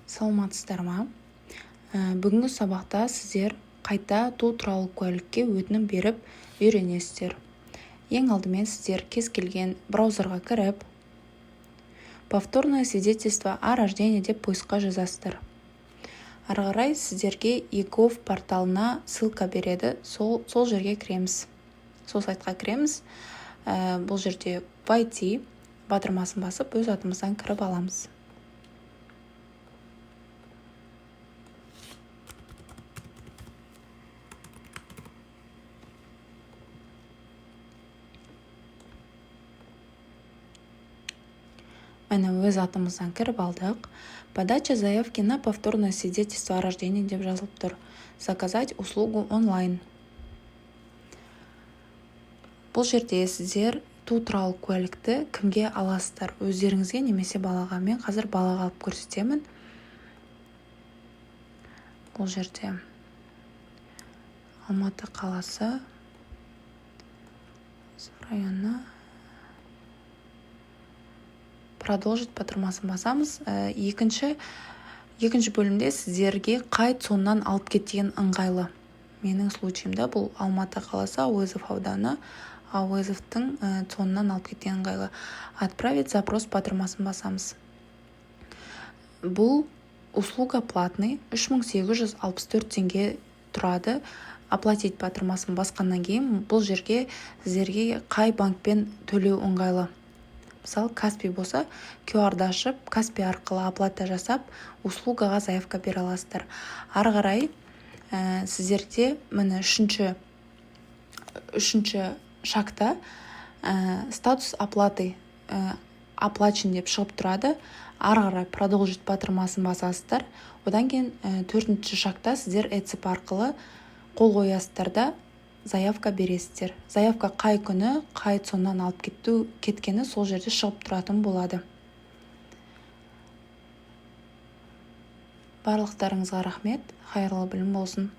Саламатсыздар ма? Бүгінгі сабақта сіздер қайта туу туралы куәлікке өтінім беріп үйренесіздер. Ең алдымен сіздер кез келген браузерға кіріп, повторное свидетельство о рождении деп поискқа жазасыздар. Ары қарай сіздерге егов порталына ссылка береді, сол жерге кіреміз. Сол сайтқа кіреміз. Бұл жерде войти батырмасын басып, өз атымыздан кіріп аламыз. Мәні өз атымыздан кіріп алдық. Подача заявки на повторное свидетельство о рождении деп жазылып тұр. Заказать услугу онлайн. Бұл жерде сіздер туу туралы куәлікті кімге аласыздар? Өздеріңізге немесе балаға? Мен қазір балаға алып көрсетемін. Бұл жерде Алматы қаласы районы. Продолжить батырмасын басамыз. Екінші бөлімде сіздерге қай соннан алып кеткен ыңғайлы. Менің случайымда бұл Алматы қаласы, Ауезов ауданы, Ауезовтың соннан алып кеткен ыңғайлы. Отправить запрос батырмасын басамыз. Бұл услуга платный, 3864 теңге тұрады. Оплатить батырмасын басқаннан кейін бұл жерге сіздерге қай банкпен төлеу ыңғайлы. Мысалы, Каспий болса, QR-ды ашып, Каспий арқылы оплата жасап, услугаға заявка бере аласыздар. Ары қарай сіздерде міне үшінші шақта статус оплаты оплачен деп шығып тұрады. Ары қарай продолжить батырмасын басасыздар. Одан кейін төртінші шақта сіздер ETSIP арқылы қол қоясыздар да заявка бересіздер. Заявка қай күні, қай соннан алып кеткені сол жерде шығып тұратын болады. Барлықтарыңызға рахмет, қайырлы білім болсын.